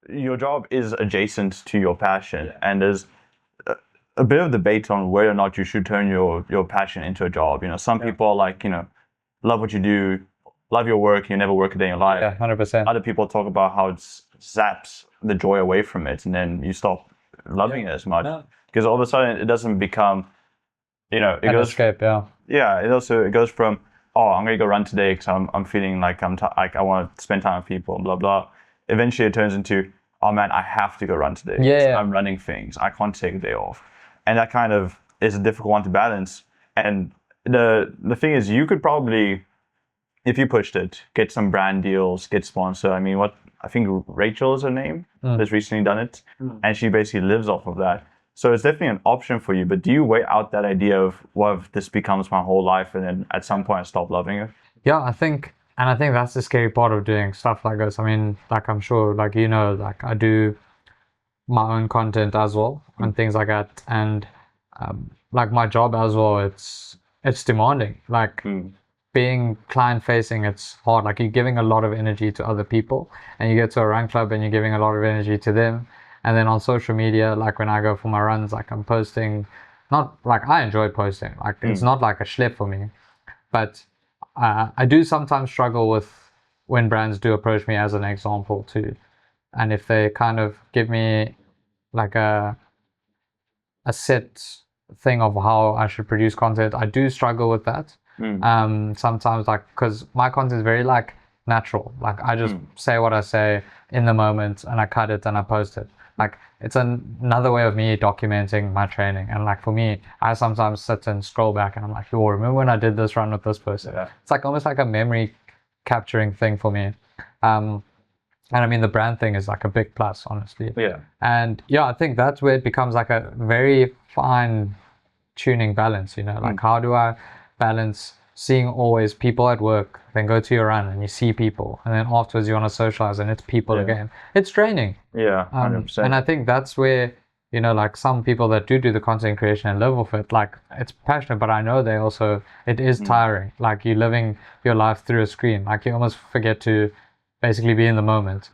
your job is adjacent to your passion, and there's a bit of debate on whether or not you should turn your passion into a job. Some people are like, love what you do, love your work, you never work a day in your life. Yeah, 100%. Other people talk about how it zaps the joy away from it, and then you stop loving it as much because all of a sudden it doesn't become, it goes escape. Yeah, it goes from, oh, I'm gonna go run today because I'm feeling like I want to spend time with people, blah blah. Eventually, it turns into, oh man, I have to go run today. Yeah. I'm running things. I can't take a day off, and that kind of is a difficult one to balance. And the thing is, you could probably, if you pushed it, get some brand deals, get sponsored. I mean, I think Rachel is her name, has recently done it, and she basically lives off of that. So it's definitely an option for you, but do you weigh out that idea of what if this becomes my whole life and then at some point I stop loving it? Yeah, I think that's the scary part of doing stuff like this. I mean, like I'm sure, like like I do my own content as well and things like that, and like my job as well. It's demanding. Like being client facing, it's hard. Like you're giving a lot of energy to other people, and you get to a run club and you're giving a lot of energy to them. And then on social media, like when I go for my runs, like I'm posting, not like I enjoy posting, like it's not like a schlep for me, but I do sometimes struggle with when brands do approach me as an example too. And if they kind of give me like a set thing of how I should produce content, I do struggle with that. Sometimes, like, because my content is very like natural, like I just say what I say in the moment and I cut it and I post it. Like it's another way of me documenting my training. And like for me, I sometimes sit and scroll back and I'm like, oh, remember when I did this run with this person? It's like almost like a memory capturing thing for me. And I mean, the brand thing is like a big plus, honestly. And I think that's where it becomes like a very fine tuning balance, like how do I balance seeing always people at work, then go to your run and you see people, and then afterwards you want to socialize and it's people again. It's draining. 100%. And I think that's where, like some people that do the content creation and live with it, like it's passionate, but I know it is tiring. Like you're living your life through a screen. Like you almost forget to basically be in the moment.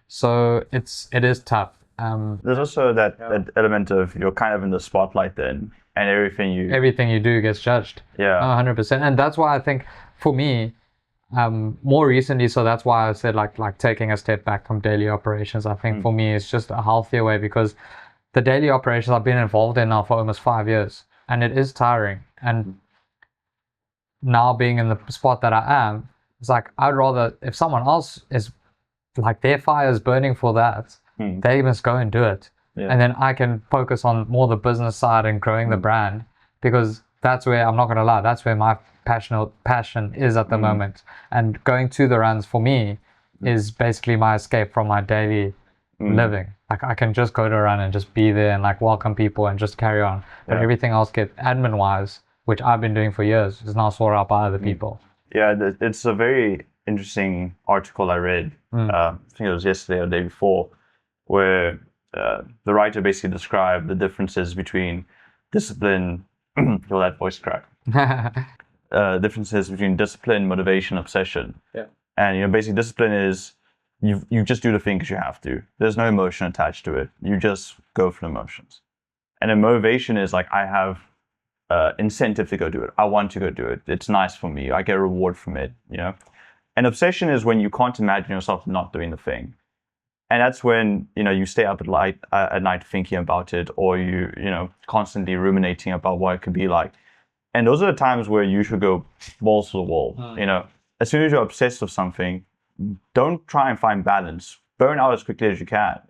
So it is tough. There's also that element of you're kind of in the spotlight then, and everything you do gets judged. 100%. And that's why I think for me, more recently, so that's why I said like taking a step back from daily operations. I think for me it's just a healthier way, because the daily operations I've been involved in now for almost 5 years, and it is tiring. And now being in the spot that I am, it's like I'd rather, if someone else is like their fire is burning for that, they must go and do it. And then I can focus on more the business side and growing the brand, because that's where, I'm not going to lie, that's where my passion is at the moment. And going to the runs for me is basically my escape from my daily living. Like I can just go to a run and just be there and like welcome people and just carry on. But everything else get admin wise, which I've been doing for years, is now sorted out by other people. It's a very interesting article I read. I think it was yesterday or the day before, where the writer basically described the differences between discipline, feel that voice crack. Differences between discipline, motivation, obsession. And basically discipline is you just do the thing because you have to. There's no emotion attached to it. You just go for the emotions. And then motivation is like, I have incentive to go do it. I want to go do it. It's nice for me. I get a reward from it. And obsession is when you can't imagine yourself not doing the thing. And that's when, you stay up at night thinking about it, or you constantly ruminating about what it could be like. And those are the times where you should go balls to the wall. As soon as you're obsessed with something, don't try and find balance. Burn out as quickly as you can,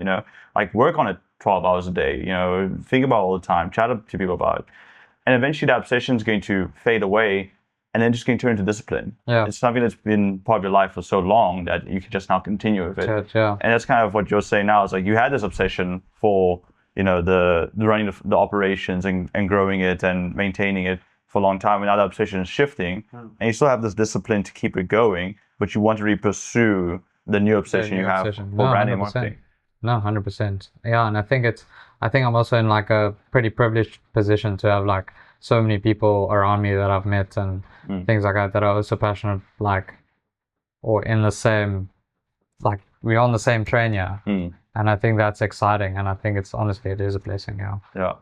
like work on it 12 hours a day, think about it all the time, chat to people about it. And eventually that obsession is going to fade away, and then just going to turn into discipline. It's something that's been part of your life for so long that you can just now continue with it. And that's kind of what you're saying now, is like you had this obsession for, the running the operations and growing it and maintaining it for a long time. And now that obsession is shifting, and you still have this discipline to keep it going, but you want to pursue the new obsession you have for branding and marketing. No, 100%. Yeah, and I think I'm also in like a pretty privileged position to have like so many people around me that I've met and things like that are also passionate, like, or in the same like we're on the same train here. Mm. And I think that's exciting. And I think it's honestly, it is a blessing. Yeah. Yeah.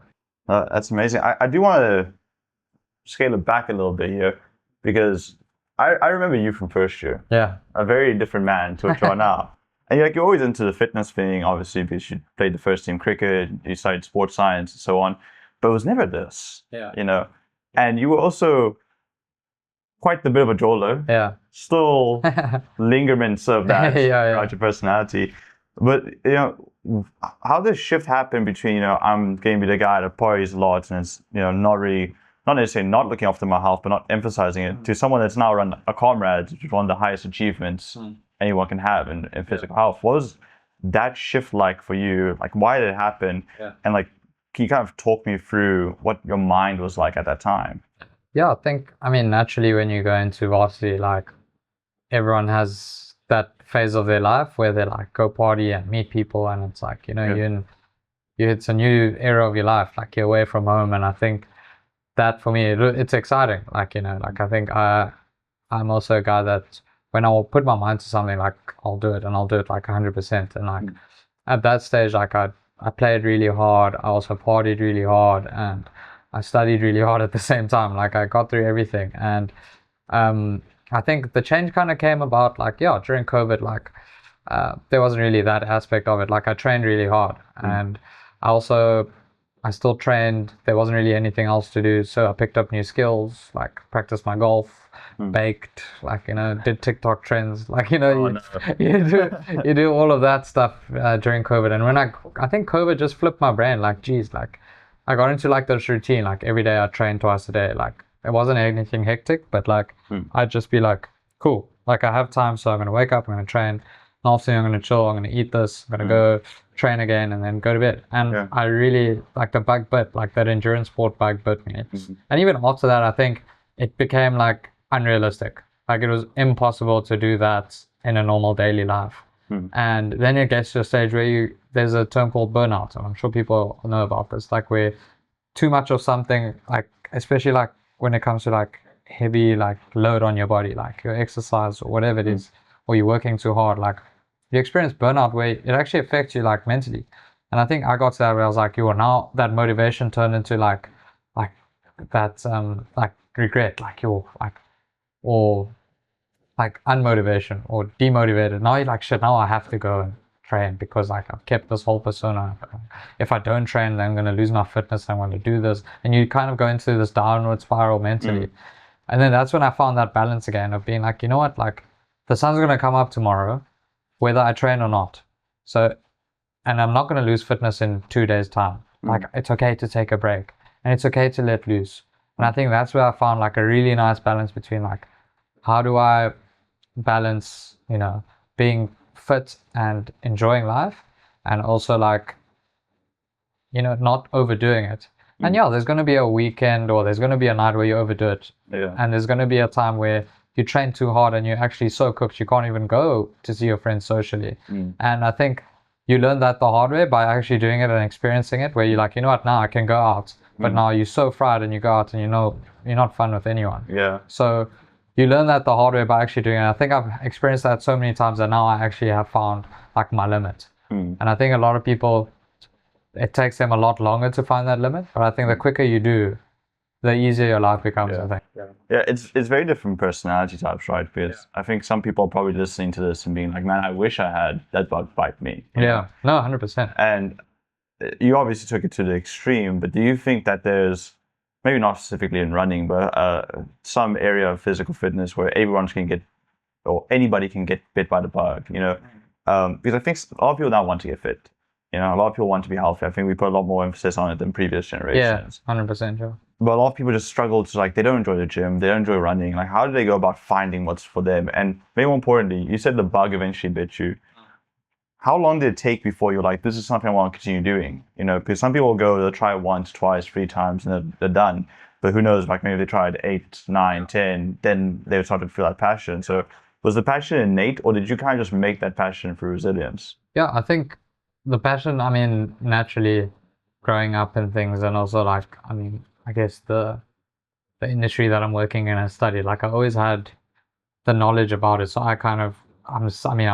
That's amazing. I do want to scale it back a little bit here because I remember you from first year. Yeah. A very different man to what you are now. And you're always into the fitness thing, obviously, because you played the first team cricket, you studied sports science and so on. But it was never this. Yeah. You know. And you were also quite a bit of a joller. Yeah. Still lingerments of that yeah. your personality. But you know, how does shift happen between, you know, I'm going to be the guy that parties a lot and is, you know, not necessarily not looking after my health, but not emphasizing it, to someone that's now run a comrade, which is one of the highest achievements anyone can have in physical health. What was that shift like for you? Like, why did it happen? Yeah. And like, can you kind of talk me through what your mind was like at that time? Yeah, I mean, naturally, when you go into varsity, like, everyone has that phase of their life where they like go party and meet people, and it's like, you know, it's a new era of your life, like you're away from home. And I think that for me, it's exciting. Like, you know, like I think I'm also a guy that when I will put my mind to something, like I'll do it, and I'll do it like 100%. And like at that stage, like I played really hard. I also partied really hard, and I studied really hard at the same time. Like I got through everything. And I think the change kind of came about like, during COVID, like there wasn't really that aspect of it. Like I trained really hard, and I still trained. There wasn't really anything else to do. So I picked up new skills, like practiced my golf, baked, like, you know, did TikTok trends, like, you know, you do all of that stuff during COVID. And when I think COVID just flipped my brain, like, geez, like I got into like this routine, like every day I trained twice a day. Like it wasn't anything hectic, but like I'd just be like, cool, like I have time, so I'm gonna wake up, I'm gonna train, and afternoon I'm gonna chill, I'm gonna eat this, I'm gonna go train again, and then go to bed. And I really like the bug bit, like that endurance sport bug bit me. And even after that, I think it became like unrealistic. Like it was impossible to do that in a normal daily life. And then it gets to a stage where there's a term called burnout, and I'm sure people know about this, like where too much of something, like especially like when it comes to like heavy like load on your body, like your exercise or whatever it is, or you're working too hard, like you experience burnout where it actually affects you like mentally. And I think I got to that where I was like, now that motivation turned into like that like regret, like or like unmotivation or demotivated. Now you're like, shit, now I have to go and train because like I've kept this whole persona. If I don't train, then I'm going to lose my fitness. I'm going to do this. And you kind of go into this downward spiral mentally. And then that's when I found that balance again of being like, you know what, like the sun's going to come up tomorrow, whether I train or not. So, and I'm not going to lose fitness in 2 days time. Like it's okay to take a break, and it's okay to let loose. And I think that's where I found like a really nice balance between like, how do I balance, you know, being fit and enjoying life, and also like, you know, not overdoing it. And there's going to be a weekend or there's going to be a night where you overdo it. And there's going to be a time where you train too hard and you're actually so cooked you can't even go to see your friends socially. And I think you learn that the hard way by actually doing it and experiencing it, where you're like, you know what, now I can go out. But now you're so fried and you go out and you know you're not fun with anyone. So you learn that the hard way by actually doing it. I think I've experienced that so many times that now I actually have found like my limit. And I think a lot of people, it takes them a lot longer to find that limit. But I think the quicker you do, the easier your life becomes, I think. Yeah, it's very different personality types, right? Because I think some people are probably listening to this and being like, man, I wish I had that bug bite me. No, 100%. And you obviously took it to the extreme, but do you think that there's, maybe not specifically in running, but some area of physical fitness where everyone can get, or anybody can get bit by the bug, you know? Because I think a lot of people now want to get fit. You know, a lot of people want to be healthy. I think we put a lot more emphasis on it than previous generations. 100%, sure. But a lot of people just struggle to, like, they don't enjoy the gym, they don't enjoy running. Like, how do they go about finding what's for them? And maybe more importantly, you said the bug eventually bit you. How long did it take before you're like, this is something I want to continue doing? You know, because some people go, they'll try once, twice, 3 times, and they're done. But who knows, like maybe they tried 8, 9, 10, then they would start to feel that passion. So was the passion innate, or did you kind of just make that passion through resilience? Yeah, I think the passion, I mean, naturally growing up and things, and also like, I mean, I guess the industry that I'm working in and studied, like I always had the knowledge about it. So I I'm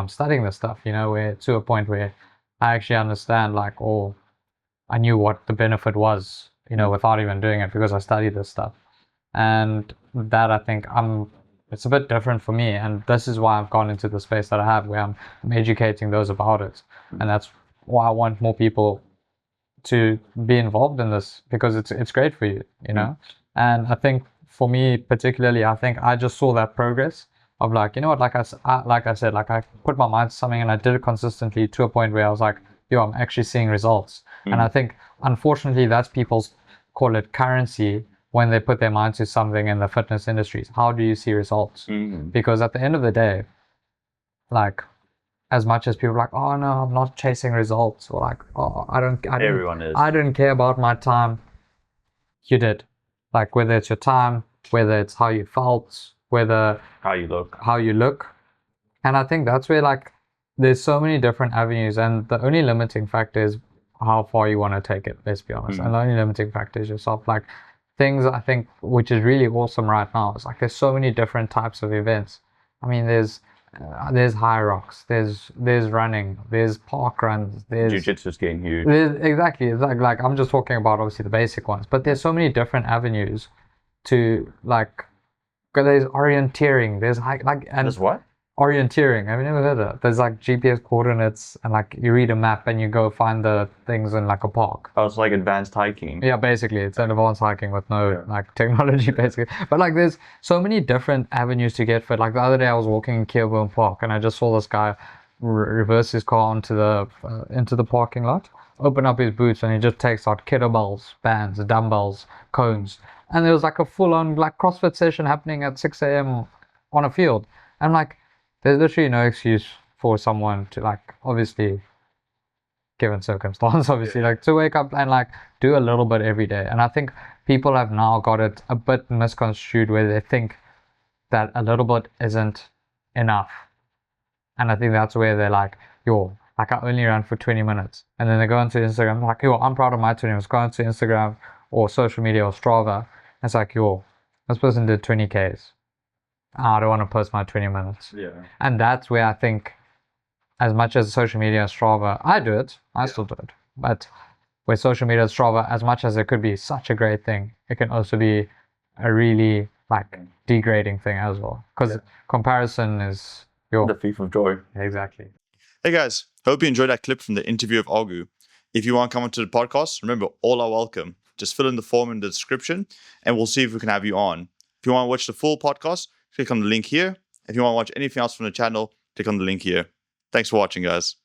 studying this stuff, where to a point where I actually understand, like, oh, I knew what the benefit was, without even doing it, because I studied this stuff. And that, I think, it's a bit different for me, and this is why I've gone into the space that I have, where I'm educating those about it. And that's why I want more people to be involved in this, because it's great for you, And I think for me particularly, I think I just saw that progress of, like, like I said, like, I put my mind to something and I did it consistently to a point where I was like, yo, I'm actually seeing results. And I think, unfortunately, that's people's, call it, currency when they put their mind to something in the fitness industries. How do you see results? Because at the end of the day, like, as much as people are like, oh no, I'm not chasing results, or like, oh, Everyone is. I didn't care about my time. You did. Like, whether it's your time, whether it's how you felt, whether how you look. And I think that's where, like, there's so many different avenues, and the only limiting factor is how far you want to take it, let's be honest. And the only limiting factor is yourself. Like, things, I think, which is really awesome right now, is like, there's so many different types of events. I mean, there's high rocks, there's running, there's park runs, there's Jiu-jitsu's getting huge. Exactly. It's like I'm just talking about, obviously, the basic ones, but there's so many different avenues to, like, there's orienteering, there's There's what? Orienteering. Have you never heard of it? There's like GPS coordinates, and like you read a map and you go find the things in like a park. Oh, it's like advanced hiking. Yeah, basically, it's an advanced hiking with no like technology, basically. But like, there's so many different avenues to get fit. Like, the other day I was walking in Kilburn Park and I just saw this guy reverse his car into the parking lot, open up his boots, and he just takes out kettlebells, bands, dumbbells, cones, and there was like a full-on like CrossFit session happening at 6 a.m. on a field. And like, there's literally no excuse for someone to, like, obviously, given circumstance, obviously, like, to wake up and like do a little bit every day. And I think people have now got it a bit misconstrued, where they think that a little bit isn't enough. And I think that's where they're like, yo, like, I only ran for 20 minutes. And then they go onto Instagram, like, yo, I'm proud of my 20 minutes. Go onto Instagram or social media or Strava. And it's like, yo, this person did 20 Ks. I don't want to post my 20 minutes. Yeah. And that's where I think, as much as social media and Strava, I do it, I still do it. But with social media and Strava, as much as it could be such a great thing, it can also be a really, like, degrading thing as well. Because comparison is the thief of joy. Exactly. Hey guys, hope you enjoyed that clip from the interview of Agu. If you want to come onto the podcast, remember, all are welcome. Just fill in the form in the description and we'll see if we can have you on. If you want to watch the full podcast, click on the link here. If you want to watch anything else from the channel, click on the link here. Thanks for watching, guys.